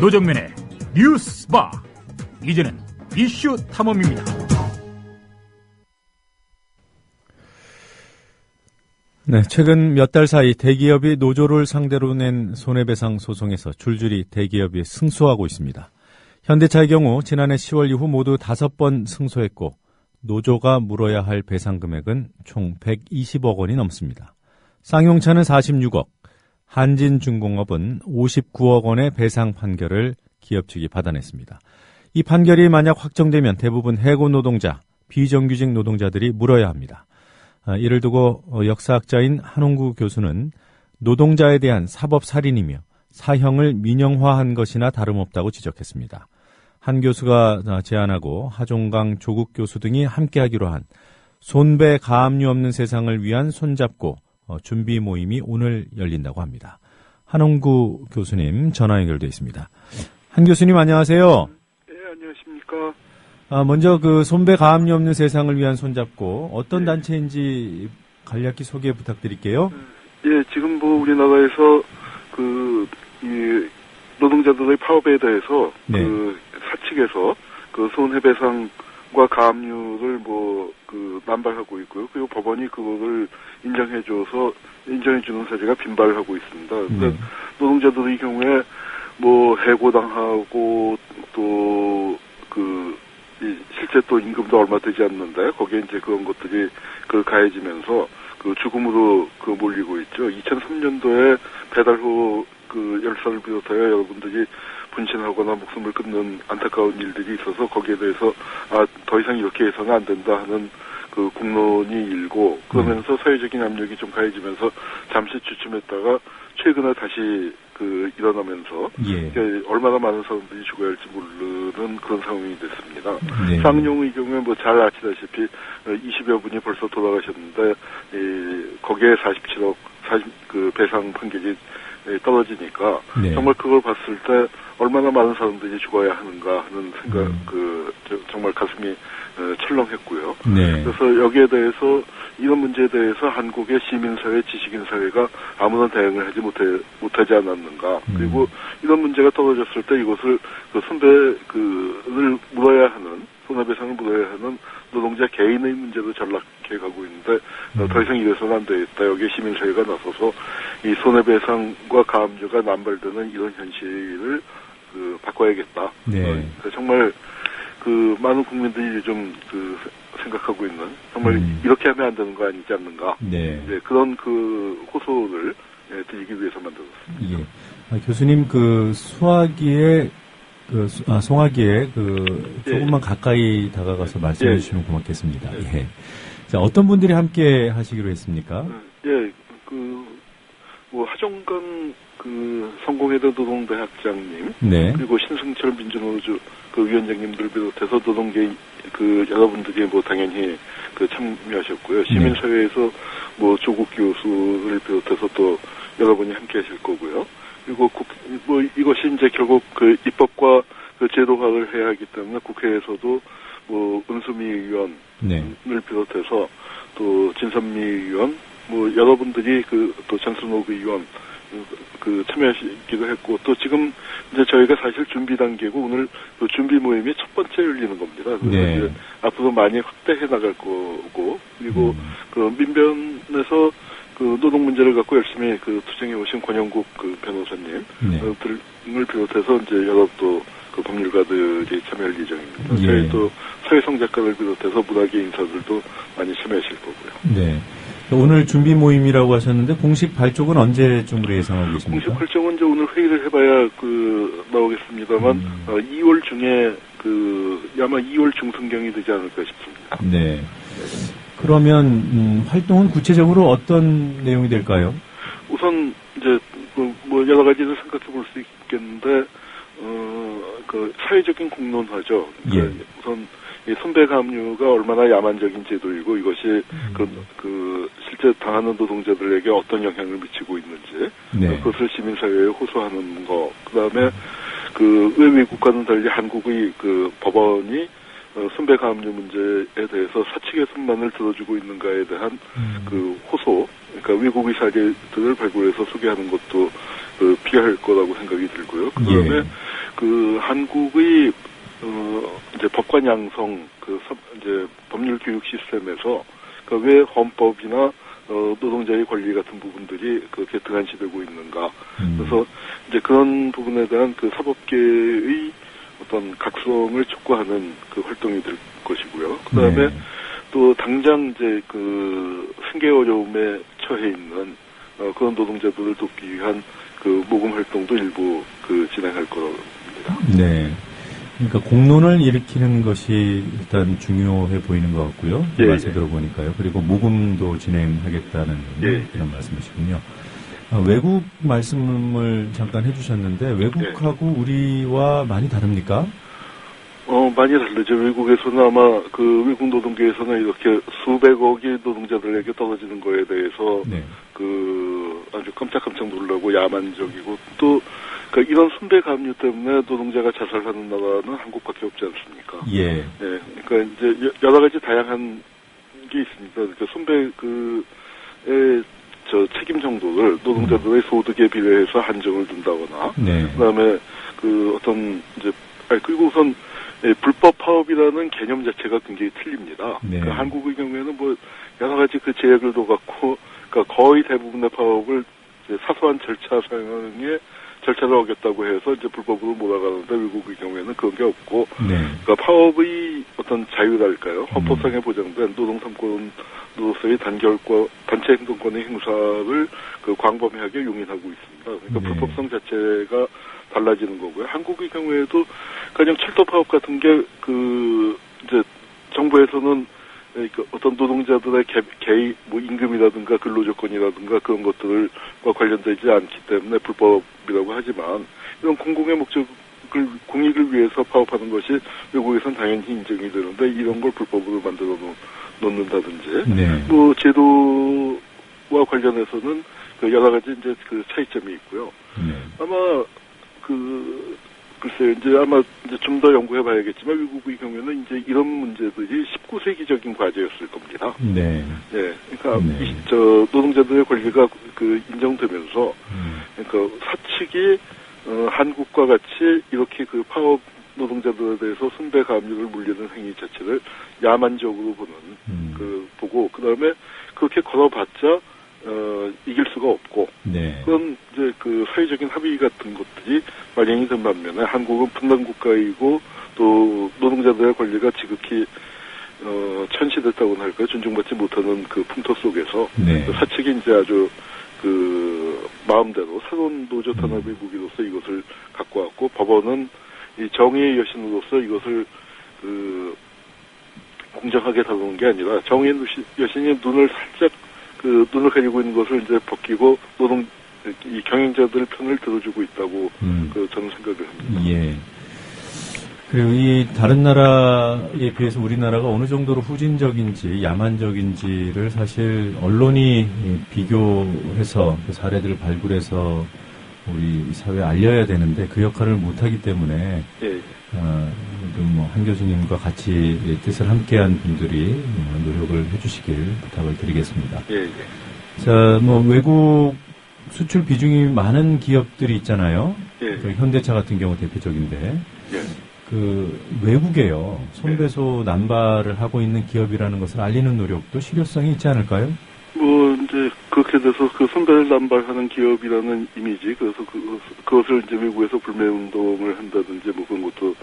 노정면의 뉴스바. 이제는 이슈 탐험입니다. 네, 최근 몇 달 사이 대기업이 노조를 상대로 낸 손해배상 소송에서 줄줄이 대기업이 승소하고 있습니다. 현대차의 경우 지난해 10월 이후 모두 5번 승소했고 노조가 물어야 할 배상 금액은 총 120억 원이 넘습니다. 쌍용차는 46억, 한진중공업은 59억 원의 배상 판결을 기업 측이 받아냈습니다. 이 판결이 만약 확정되면 대부분 해고 노동자, 비정규직 노동자들이 물어야 합니다. 이를 두고 역사학자인 한홍구 교수는 노동자에 대한 사법살인이며 사형을 민영화한 것이나 다름없다고 지적했습니다. 한 교수가 제안하고 하종강 조국 교수 등이 함께하기로 한 손배 가압류 없는 세상을 위한 손잡고 준비 모임이 오늘 열린다고 합니다. 한홍구 교수님 전화 연결되어 있습니다. 한 교수님 안녕하세요. 네, 안녕하십니까. 먼저 그 손배 가압류 없는 세상을 위한 손잡고 어떤 단체인지 간략히 소개 부탁드릴게요. 예, 지금 우리나라에서 이 노동자들의 파업에 대해서 사측에서 손해배상과 가압류를 남발하고 있고요. 그리고 법원이 그거를 인정해주는 사례가 빈발하고 있습니다. 그러니까 노동자들의 경우에 해고당하고 실제 또 임금도 얼마 되지 않는데 거기에 이제 그런 것들이 가해지면서 죽음으로 몰리고 있죠. 2003년도에 배달 후 열사를 비롯하여 여러분들이 분신하거나 목숨을 끊는 안타까운 일들이 있어서 거기에 대해서 더 이상 이렇게 해서는 안 된다 하는 공론이 일고 그러면서 사회적인 압력이 좀 가해지면서 잠시 주춤했다가 최근에 다시 일어나면서 얼마나 많은 사람들이 죽어야 할지 모르는 그런 상황이 됐습니다. 쌍용의 경우에 잘 아시다시피 20여 분이 벌써 돌아가셨는데 거기에 47억 배상 판결이 떨어지니까 정말 그걸 봤을 때 얼마나 많은 사람들이 죽어야 하는가 하는 생각 정말 가슴이 철렁했고요. 그래서 여기에 대해서 이런 문제에 대해서 한국의 시민사회, 지식인사회가 아무런 대응을 못하지 않았는가. 그리고 이런 문제가 떨어졌을 때 이것을 손배를 물어야 하는, 손해배상을 물어야 하는 노동자 개인의 문제로 전락해 가고 있는데 더 이상 이래서는 안 되겠다. 여기에 시민사회가 나서서 이 손해배상과 가압류가 남발되는 이런 현실을 바꿔야겠다. 정말 많은 국민들이 좀 생각하고 있는 정말 이렇게 하면 안 되는 거 아니지 않는가. 그런 호소를 드리기 위해서 만들었습니다. 교수님 송화기에 조금만 가까이 다가가서 말씀해 주시면 고맙겠습니다. 자, 어떤 분들이 함께 하시기로 했습니까? 하종강 성공회대 노동대학장님, 그리고 신승철 민주노조 위원장님들 비롯해서 노동계 여러분들이 당연히 참여하셨고요. 시민사회에서 조국 교수를 비롯해서 또 여러분이 함께 하실 거고요. 그리고 이것이 이제 결국 입법과 제도화를 해야 하기 때문에 국회에서도 은수미 의원을 비롯해서 또 진선미 의원, 여러분들이 또 전순옥 의원 참여하시기도 했고, 또 지금 이제 저희가 사실 준비 단계고 오늘 준비 모임이 첫 번째 열리는 겁니다. 그래서 이제 앞으로 많이 확대해 나갈 거고, 그리고 민변에서 노동 문제를 갖고 열심히 투쟁해 오신 권영국 변호사님 등을 비롯해서 이제 여러 또 법률가들이 참여할 예정입니다. 저희 또 서혜성 작가를 비롯해서 문학계 인사들도 많이 참여하실 거고요. 오늘 준비 모임이라고 하셨는데 공식 발족은 언제쯤으로 예상하고 계십니까? 공식 발족은 이제 오늘 회의를 해봐야 나오겠습니다만 2월 중에 아마 2월 중순경이 되지 않을까 싶습니다. 그러면 활동은 구체적으로 어떤 내용이 될까요? 우선 이제 여러 가지를 생각해 볼 수 있겠는데 사회적인 공론화죠. 우선 이 손배가압류가 얼마나 야만적인 제도이고 이것이 실제 당하는 노동자들에게 어떤 영향을 미치고 있는지 그것을 시민사회에 호소하는 거. 그다음에 왜 외국과는 달리 한국의 법원이 손배가압류 문제에 대해서 사측의 손만을 들어주고 있는가에 대한 호소. 그러니까 외국의 사례들을 발굴해서 소개하는 것도 필요할 거라고 생각이 들고요. 그다음에 그 한국의 이제 법관 양성 이제 법률 교육 시스템에서 그 왜 헌법이나 노동자의 권리 같은 부분들이 그렇게 등한시되고 있는가. 그래서 이제 그런 부분에 대한 그 사법계의 어떤 각성을 촉구하는 그 활동이 될 것이고요. 그 다음에 또 당장 이제 그 생계 어려움에 처해 있는 그런 노동자들을 돕기 위한 그 모금 활동도 일부 그 진행할 거랍니다. 네. 그러니까 공론을 일으키는 것이 일단 중요해 보이는 것 같고요. 말씀 들어보니까요. 그리고 모금도 진행하겠다는 그런 말씀이시군요. 외국 말씀을 잠깐 해주셨는데 외국하고 우리와 많이 다릅니까? 많이 다르죠. 외국에서는 아마 그 외국 노동계에서는 이렇게 수백억의 노동자들에게 떨어지는 거에 대해서 그 아주 깜짝깜짝 놀라고 야만적이고 또 그러니까 이런 선배 감류 때문에 노동자가 자살하는 나라는 한국밖에 없지 않습니까? 예. 그러니까 이제 여러 가지 다양한 게 있습니다. 그러니까 선배 저 책임 정도를 노동자들의 소득에 비례해서 한정을 둔다거나, 그다음에 그 어떤 이제 그리고 우선 불법 파업이라는 개념 자체가 굉장히 틀립니다. 그러니까 한국의 경우에는 뭐 여러 가지 그 제약을 둬갖고, 그러니까 거의 대부분의 파업을 사소한 절차를 어겼다고 해서 이제 불법으로 몰아가는데 외국의 경우에는 그런 게 없고, 그러니까 파업의 어떤 자유랄까요? 헌법상에 보장된 노동 3권으로서의 단체 행동권의 행사를 그 광범위하게 용인하고 있습니다. 그러니까 불법성 자체가 달라지는 거고요. 한국의 경우에도 그냥 철도 파업 같은 게 그 이제 정부에서는 어떤 노동자들의 개인 뭐 임금이라든가 근로조건이라든가 그런 것들과 관련되지 않기 때문에 불법이라고 하지만 이런 공공의 목적을 공익을 위해서 파업하는 것이 외국에서는 당연히 인정이 되는데 이런 걸 불법으로 만들어 놓는다든지 뭐 제도와 관련해서는 그 여러 가지 이제 그 차이점이 있고요. 아마 글쎄요, 이제 아마 이제 좀 더 연구해 봐야겠지만 외국의 경우에는 이제 이런 문제들이 19세기적인 과제였을 겁니다. 그러니까 노동자들의 권리가 그 인정되면서 그러니까 사측이 한국과 같이 이렇게 그 파업 노동자들에 대해서 선배 감류를 물리는 행위 자체를 야만적으로 보고 그다음에 그렇게 걸어봤자 이길 수가 없고 그런 이제 그 사회적인 합의 같은 것들이 마련이 된 반면에 한국은 분단 국가이고 또 노동자들의 권리가 지극히 천시됐다고나 할까요? 존중받지 못하는 그 풍토 속에서 사측이 이제 아주 그 마음대로 새로운 노조 탄압의 무기로서 이것을 갖고 왔고 법원은 이 정의의 여신으로서 이것을 그 공정하게 다루는 게 아니라 정의의 여신이 눈을 가리고 있는 것을 이제 벗기고 이 경영자들 편을 들어주고 있다고 저는 생각을 합니다. 그리고 이 다른 나라에 비해서 우리나라가 어느 정도로 후진적인지 야만적인지를 사실 언론이 비교해서 그 사례들을 발굴해서 우리 사회에 알려야 되는데 그 역할을 못하기 때문에 뭐 한 교수님과 같이 뜻을 함께한 분들이 노력을 해주시길 부탁을 드리겠습니다. 자, 뭐 외국 수출 비중이 많은 기업들이 있잖아요. 그 현대차 같은 경우 대표적인데 그 외국에요 손배소 남발을 하고 있는 기업이라는 것을 알리는 노력도 실효성이 있지 않을까요? 뭐 이제 그렇게 돼서 그 선배를 남발하는 기업이라는 이미지 그래서 그것을 이제 외국에서 불매 운동을 한다든지 뭐 그런 것도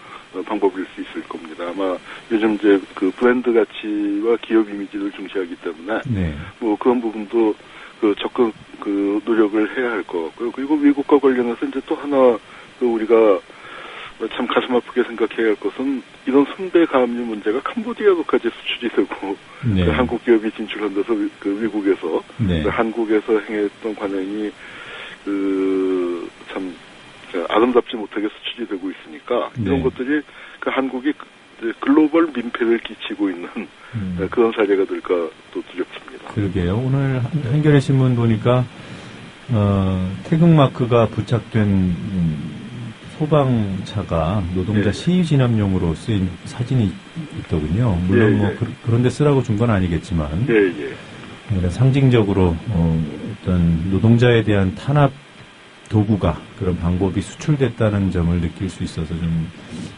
방법일 수 있을 겁니다. 아마 요즘 이제 그 브랜드 가치와 기업 이미지를 중시하기 때문에 뭐 그런 부분도 그 적극 그 노력을 해야 할 것 같고요. 그리고 외국과 관련해서 이제 또 하나 그 우리가 참 가슴 아프게 생각해야 할 것은 이런 선배 감류 문제가 캄보디아로까지 수출이 되고 그 한국 기업이 진출한 데서 그 외국에서 그 한국에서 행했던 관행이 그 참 아름답지 못하게 수출이 되고 있으니까 이런 것들이 그 한국이 글로벌 민폐를 끼치고 있는 그런 사례가 될까 또 두렵습니다. 그러게요. 오늘 한겨레 신문 보니까 태극마크가 부착된 소방차가 노동자 시위 진압용으로 쓰인 사진이 있더군요. 물론 뭐 그런데 쓰라고 준 건 아니겠지만 상징적으로 어떤 노동자에 대한 탄압 도구가 그런 방법이 수출됐다는 점을 느낄 수 있어서 좀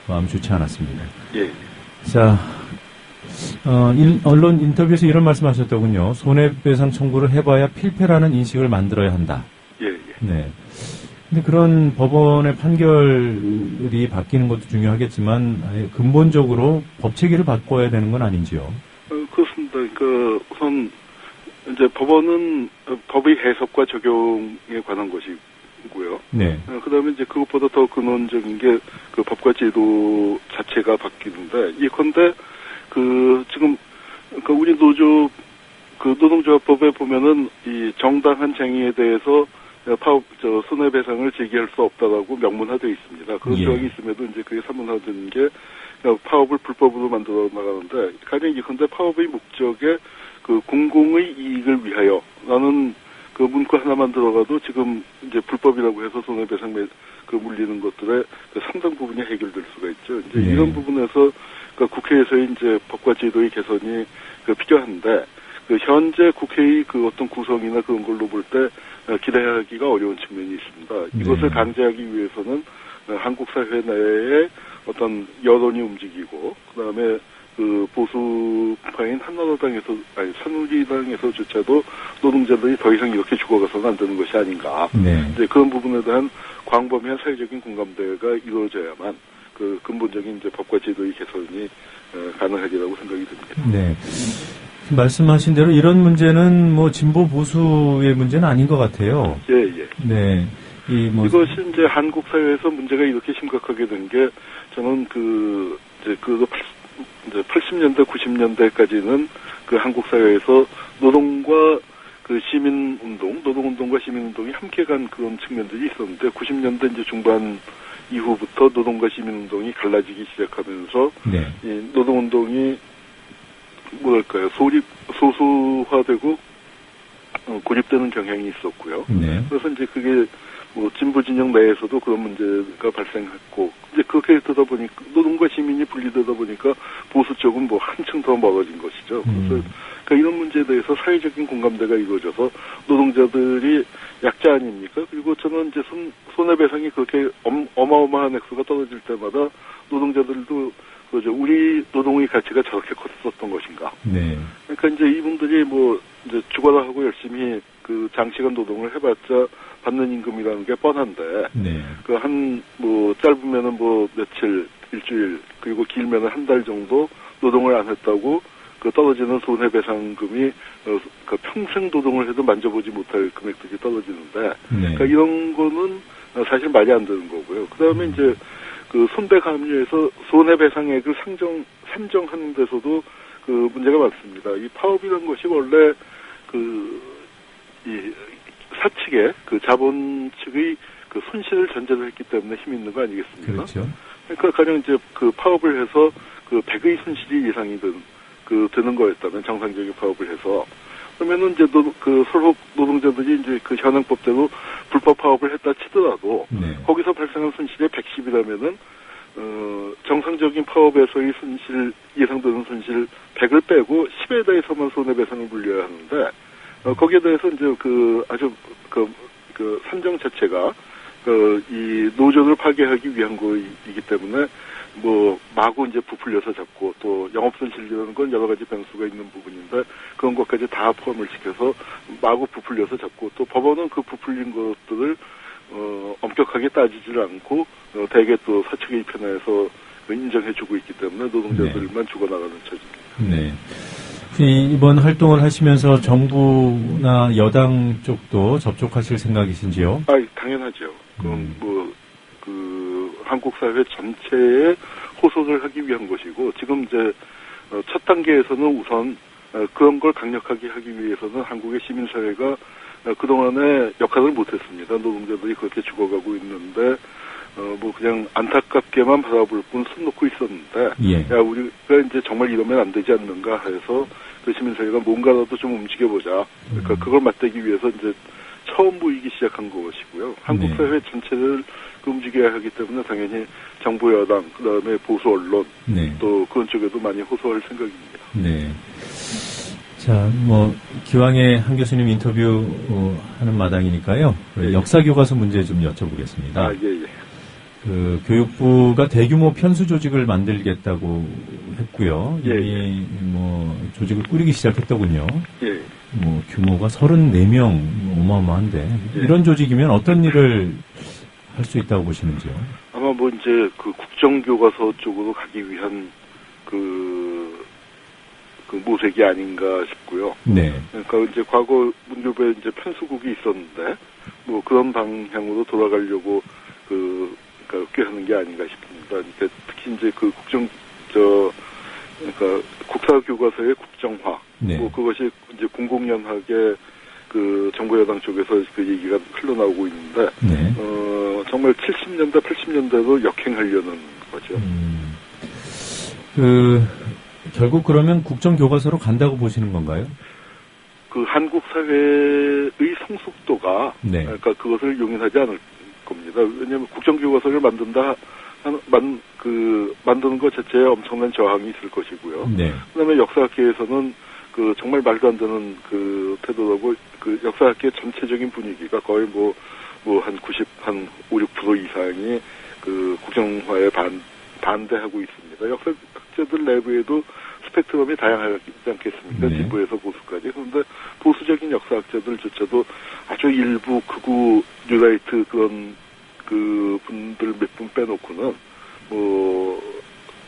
마음 좋지 않았습니다. 예. 자, 언론 인터뷰에서 이런 말씀하셨더군요. 손해배상 청구를 해봐야 필패라는 인식을 만들어야 한다. 예, 예. 네. 근데 그런 법원의 판결이 바뀌는 것도 중요하겠지만 아예 근본적으로 법 체계를 바꿔야 되는 건 아닌지요? 그렇습니다. 그러니까 우선 이제 법원은 법의 해석과 적용에 관한 것이고요. 네. 그다음에 이제 그것보다 더 근원적인 게 그 법과 제도 자체가 바뀌는데 예컨대 지금 우리 노동조합법에 보면은 이 정당한 쟁의에 대해서 손해배상을 제기할 수 없다라고 명문화되어 있습니다. 그런 조항이 있음에도 이제 그게 사문화되는 게 파업을 불법으로 만들어 나가는데 가령 예컨대 파업의 목적에 그 공공의 이익을 위하여라는 그 문구 하나만 들어가도 지금 이제 불법이라고 해서 손해배상 물리는 것들의 그 상당 부분이 해결될 수가 있죠. 이제 이런 부분에서 국회에서의 이제 법과 제도의 개선이 필요한데 현재 국회의 어떤 구성이나 그런 걸로 볼 때 기대하기가 어려운 측면이 있습니다. 이것을 강제하기 위해서는 한국 사회 내에 어떤 여론이 움직이고 그다음에 보수파인 새누리당에서조차도 노동자들이 더 이상 이렇게 죽어가서는 안 되는 것이 아닌가. 네. 이제 그런 부분에 대한 광범위한 사회적인 공감대가 이루어져야만 근본적인 이제 법과 제도의 개선이 가능하리라고 생각이 듭니다. 네. 말씀하신 대로 이런 문제는 뭐 진보 보수의 문제는 아닌 것 같아요. 예, 예. 네. 이것이 이제 한국 사회에서 문제가 이렇게 심각하게 된 게 저는 이제 80년대, 90년대까지는 한국 사회에서 노동과 노동운동과 시민운동이 함께 간 그런 측면들이 있었는데 90년대 이제 중반 이후부터 노동과 시민운동이 갈라지기 시작하면서 네. 이 노동운동이 소수화되고 고립되는 경향이 있었고요. 네. 그래서 이제 그게 진보 진영 내에서도 그런 문제가 발생했고 이제 그렇게 되다 보니까 노동과 시민이 분리되다 보니까 보수 쪽은 한층 더 멀어진 것이죠. 그래서 이런 문제에 대해서 사회적인 공감대가 이루어져서 노동자들이 약자 아닙니까? 그리고 저는 이제 손해배상이 그렇게 어마어마한 액수가 떨어질 때마다 노동자들도 우리 노동의 가치가 저렇게 컸었던 것인가? 네. 그러니까 이제 이분들이 이제 죽어라 하고 열심히 장시간 노동을 해봤자 받는 임금이라는 게 뻔한데, 네. 짧으면은 며칠, 일주일, 그리고 길면은 한 달 정도 노동을 안 했다고 떨어지는 손해배상금이 평생 노동을 해도 만져보지 못할 금액들이 떨어지는데, 네. 그러니까 이런 거는 사실 말이 안 되는 거고요. 그 다음에 이제 손배감유에서 손해배상액을 산정하는 데서도 문제가 많습니다. 이 파업이라는 것이 원래 이 사측의 자본 측의 손실을 전제로 했기 때문에 힘이 있는 거 아니겠습니까? 그렇죠. 그러니까 가령 이제 파업을 해서 100의 손실이 이상이 드는 거였다면 정상적인 파업을 해서 그러면은 이제 서로 노동자들이 이제 현행법대로 불법 파업을 했다 치더라도 네. 거기서 발생한 손실이 110이라면은 정상적인 파업에서의 예상되는 손실 100을 빼고 10에 대해서만 손해배상을 물려야 하는데 거기에 대해서 이제 아주 산정 자체가 이 노조를 파괴하기 위한 거이기 때문에 마구 이제 부풀려서 잡고 또 영업손실이라는 건 여러 가지 변수가 있는 부분인데 그런 것까지 다 포함을 시켜서 마구 부풀려서 잡고 또 법원은 그 부풀린 것들을 엄격하게 따지질 않고 대개 또 사측의 편에서 인정해주고 있기 때문에 노동자들만 죽어나가는 처지입니다. 네. 이번 활동을 하시면서 정부나 여당 쪽도 접촉하실 생각이신지요? 당연하죠. 그럼 한국 사회 전체에 호소를 하기 위한 것이고 지금 이제 첫 단계에서는 우선 그런 걸 강력하게 하기 위해서는 한국의 시민사회가 그동안에 역할을 못했습니다. 노동자들이 그렇게 죽어가고 있는데 그냥 안타깝게만 바라볼 뿐 손 놓고 있었는데 예. 우리가 이제 정말 이러면 안 되지 않는가 해서 시민사회가 뭔가라도 좀 움직여보자. 그러니까 그걸 맞대기 위해서 이제 처음 보이기 시작한 것이고요. 한국 사회 전체를 움직여야 하기 때문에 당연히 정부 여당, 그다음에 보수 언론, 또 그런 쪽에도 많이 호소할 생각입니다. 네. 자, 기왕에 한 교수님 인터뷰 하는 마당이니까요. 예. 역사 교과서 문제 좀 여쭤보겠습니다. 아, 예, 예. 교육부가 대규모 편수 조직을 만들겠다고 했고요. 예, 이미 조직을 꾸리기 시작했더군요. 예. 규모가 34명, 어마어마한데 예. 이런 조직이면 어떤 일을 할 수 있다고 보시는지요? 아마 이제 그 국정교과서 쪽으로 가기 위한 그 모색이 아닌가 싶고요. 네. 그러니까 이제 과거 문교부에 이제 편수국이 있었는데 그런 방향으로 돌아가려고 그러니까 꾀하는 게 아닌가 싶습니다. 그러니까 특히 이제 그 그러니까 국사교과서의 국정화. 네. 그것이 이제 공공연하게 그 정부 여당 쪽에서 그 얘기가 흘러나오고 있는데, 네. 정말 70년대, 80년대로 역행하려는 거죠. 결국 그러면 국정교과서로 간다고 보시는 건가요? 그 한국 사회의 성숙도가, 네. 그러니까 그것을 용인하지 않을 겁니다. 왜냐하면 국정교과서를 만드는 것 자체에 엄청난 저항이 있을 것이고요. 네. 그다음에 역사학계에서는 정말 말도 안 되는 태도라고 역사학계 전체적인 분위기가 거의 한 5, 6% 이상이 국정화에 반대하고 있습니다. 역사학자들 내부에도 스펙트럼이 다양하지 않겠습니까? 네. 진보에서 보수까지. 그런데 보수적인 역사학자들조차도 아주 일부 극우 뉴라이트 그런 분들 몇 분 빼놓고는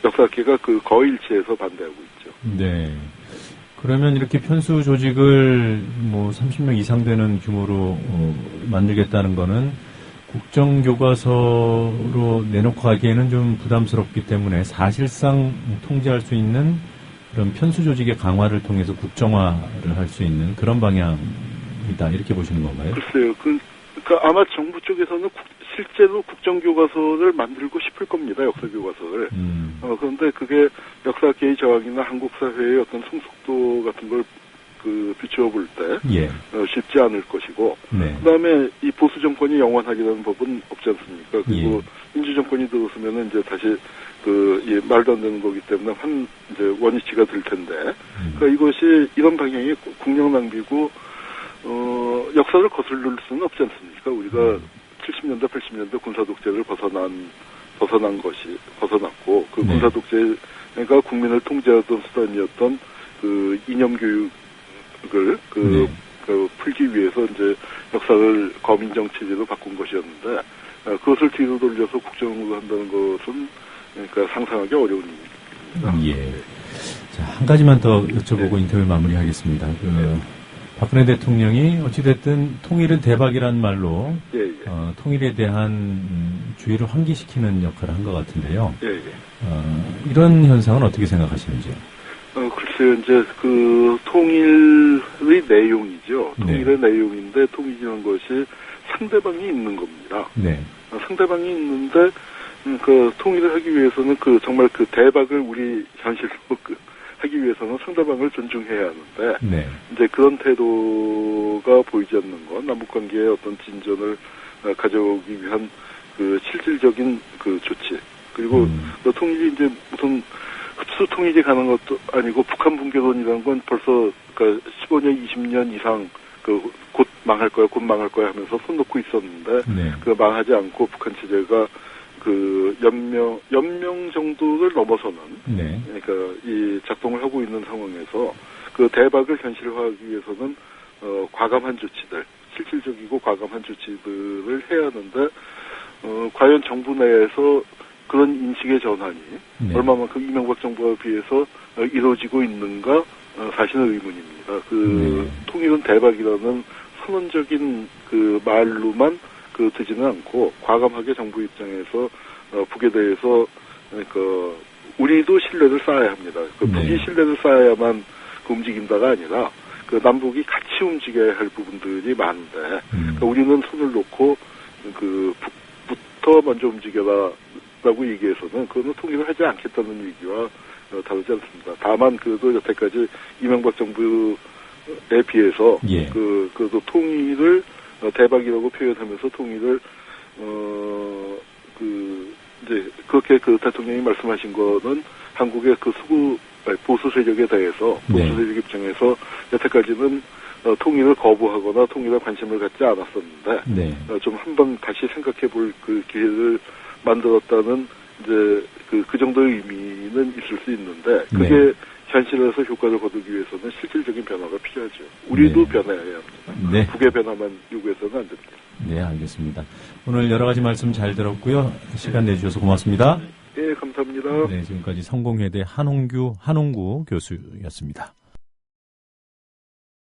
역사학계가 거의 일치해서 반대하고 있죠. 네. 그러면 이렇게 편수 조직을 30명 이상 되는 규모로 만들겠다는 거는 국정교과서로 내놓고 가기에는 좀 부담스럽기 때문에 사실상 통제할 수 있는 그런 편수 조직의 강화를 통해서 국정화를 할 수 있는 그런 방향이다 이렇게 보시는 건가요? 글쎄요. 그러니까 아마 정부 쪽에서는 실제로 국정교과서를 만들고 싶을 겁니다. 역사교과서를. 그런데 그게 역사계의 저항이나 한국 사회의 어떤 성숙도 같은 걸 비추어 볼 때 예. 쉽지 않을 것이고, 네. 그다음에 이 보수 정권이 영원하기라는 법은 없지 않습니까? 그리고 예. 민주 정권이 들어서면은 이제 다시 말도 안 되는 거기 때문에 이제 원위치가 될 텐데, 그러니까 이것이 이런 방향이 국력 낭비고 역사를 거슬릴 수는 없지 않습니까? 우리가 70년대, 80년대 군사독재를 벗어났고, 그 네. 군사독재가 국민을 통제하던 수단이었던 이념교육을 네. 풀기 위해서 이제 역사를 거민정 체제로 바꾼 것이었는데, 그것을 뒤로 돌려서 국정으로 한다는 것은 그러니까 상상하기 어려운 일입니다. 예. 자, 한 가지만 더 여쭤보고 네. 인터뷰 마무리하겠습니다. 박근혜 대통령이 어찌됐든 통일은 대박이란 말로 예, 예. 통일에 대한 주의를 환기시키는 역할을 한 것 같은데요. 예, 예. 이런 현상은 어떻게 생각하시는지요? 글쎄요, 이제 통일의 내용이죠. 네. 통일의 내용인데 통일이라는 것이 상대방이 있는 겁니다. 네. 상대방이 있는데 통일을 하기 위해서는 정말 대박을 우리 현실로 하기 위해서는 상대방을 존중해야 하는데, 네. 이제 그런 태도가 보이지 않는 건 남북관계의 어떤 진전을 가져오기 위한 실질적인 조치. 그리고 통일이 이제 무슨 흡수 통일이 가는 것도 아니고 북한 붕괴론이라는 건 벌써 15년, 20년 이상 곧 망할 거야 하면서 손 놓고 있었는데, 네. 망하지 않고 북한 체제가 연명 정도를 넘어서는, 네. 그러니까 이 작동을 하고 있는 상황에서 대박을 현실화하기 위해서는 과감한 조치들, 실질적이고 과감한 조치들을 해야 하는데, 과연 정부 내에서 그런 인식의 전환이 네. 얼마만큼 이명박 정부에 비해서 이루어지고 있는가, 사실은 의문입니다. 네. 통일은 대박이라는 선언적인 말로만 되지는 않고, 과감하게 정부 입장에서 북에 대해서 우리도 신뢰를 쌓아야 합니다. 북이 네. 신뢰를 쌓아야만 움직인다가 아니라 남북이 같이 움직여야 할 부분들이 많은데, 우리는 손을 놓고 북부터 먼저 움직여라라고 얘기해서는 그거는 통일을 하지 않겠다는 얘기와 다르지 않습니다. 다만 그래도 여태까지 이명박 정부에 비해서 예. 그래도 통일을 대박이라고 표현하면서 통일을 이제 그렇게 대통령이 말씀하신 거는 한국의 보수 세력에 대해서 보수 네. 세력 입장에서 여태까지는 통일을 거부하거나 통일에 관심을 갖지 않았었는데 네. 좀 한번 다시 생각해볼 그 기회를 만들었다는 이제 그 정도의 의미는 있을 수 있는데 그게 네. 현실에서 효과를 거두기 위해서는 실질적인 변화가 필요하죠. 우리도 네. 변해야 합니다. 네. 북의 변화만 요구해서는 안 됩니다. 네, 알겠습니다. 오늘 여러 가지 말씀 잘 들었고요. 시간 내주셔서 고맙습니다. 예, 감사합니다. 네, 지금까지 성공회대 한홍구 교수였습니다.